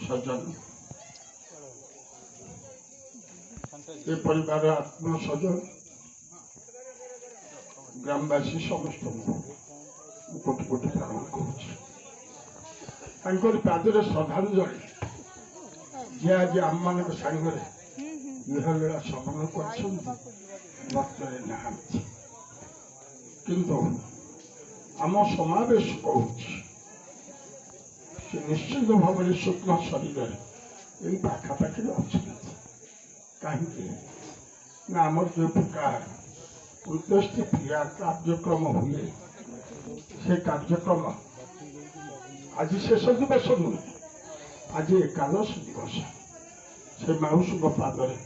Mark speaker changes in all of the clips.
Speaker 1: स्वजन ए परिवार आत्म स्वजन ग्रामवासी समस्त कोटि कोटि प्रणाम कर पादर श्रद्धांजलि जे आज आम मान सांगे इहलीला समन कर किंतु आम समावेश कौच निश्चित भाव में सूक्ष्म शरीर यही पाखापाखि अच्छा कहीं आम जो प्रकार उद्देश्य क्रिया कार्यक्रम हुए से कार्यक्रम आज शेष दिवस नुहे आज एकादश दिवस से माउसी पादरे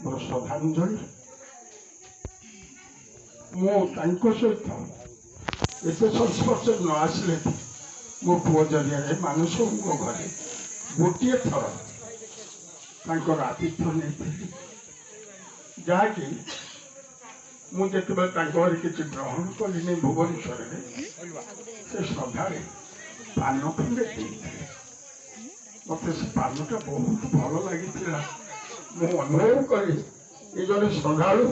Speaker 1: मोर श्रद्धांजलि मो सहित एत संस्पर्श न आसिले मो पुओ जरिया मानस घरे गोटे थर आतिथ्य नहीं जहाँकि मुझे किसी ग्रहण कलिनी भुवनेश्वर से श्रद्धा पान खंडे मत से पानटा बहुत भल लगी मु अनुभव करी ये जड़े श्रद्धालु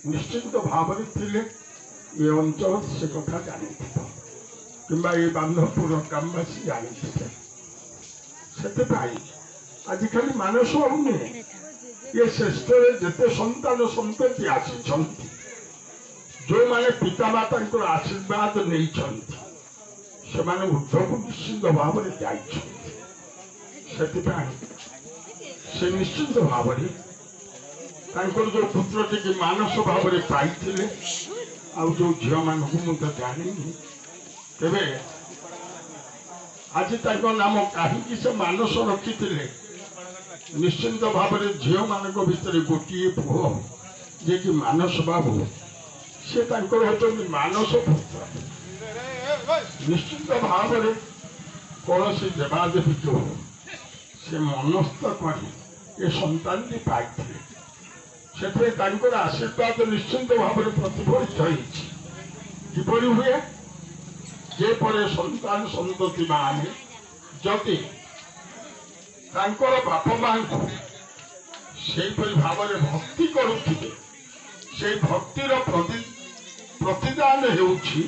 Speaker 1: निश्चित भाव थे ये अंचल से कथा जानी कि ये बांधवपुर ग्रामवासी जानी से आज खाली मानस नुहे ये श्रेष्ठ जिते संतान संतति आसी जो माने पितामाता आशीर्वाद नहीं से ऊर्ध को निश्चित भाव में से निश्चित भाव में जो पुत्र टी मानस भाव में पाई आ जो झील मान मुझे जानी तेरे आज नाम कहीं से मानस रखी निश्चिंत भाव में झील मान भर गोटे पुओ जे कि मानस बाबू से मानस पुत्र निश्चित भाव में कौन से देवादेवी जो से मनस्थ कर ये संतान पाई से आशीर्वाद निश्चिंत भाव में प्रतिफलित होपरि हुए जेपरे संतान संतति मान जदि बाप मां से भाव में भक्ति करुवे से भक्तिर प्रतिदान होउछि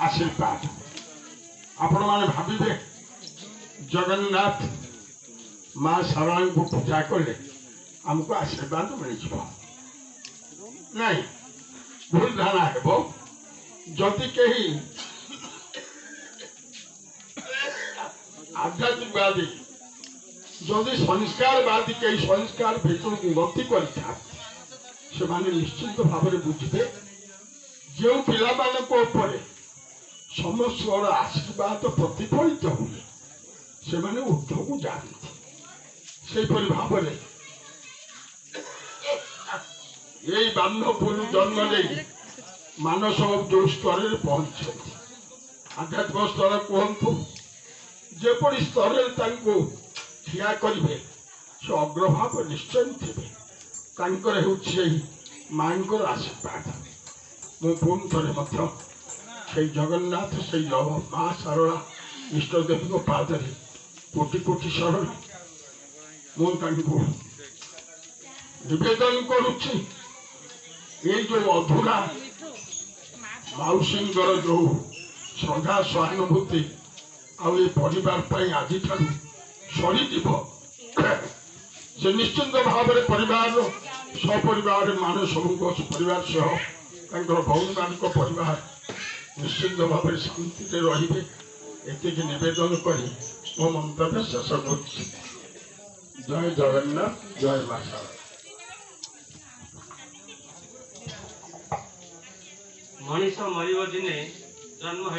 Speaker 1: आशीर्वाद आपण माने भाविबे जगन्नाथ माँ सारा को पूजा कले आमको आशीर्वाद मिल नहीं भूल धारणा हेबो जदि कहीं आध्यात्मिकवादी जदि संस्कारवादी कई संस्कार भीतर गति कर निश्चित भाव में बुझे जो पिला समस्त आशीर्वाद प्रतिफलित हुए से ऊर्ध को जाती से भाव में यही बांधवपुर जन्म नहीं मानस जो स्तर में पहुंचे आध्यात्मिक स्तर कहतु जेपरी स्तर ठिया करेंगे से अग्रभाव निश्चय थे माँ आशीर्वाद मु पुणी थे से जगन्नाथ से माँ सारा इष्टदेवी पादरे कोटि कोटि शरण मुझे निवेदन करुच्ची ये जो अधूरा मौसी जो श्रद्धा सहानुभूति आए परिवार आज सरी से निश्चिंत भाव में परिवार सपरिवार मानस परिवार सह भौणी मान परिवार निश्चिंत भाव में शांति रे एति निवेदन कर मो मंतव्य शेष कर जय जगन्नाथ जय मां शारदा।
Speaker 2: मनीष मरिब दिने जन्म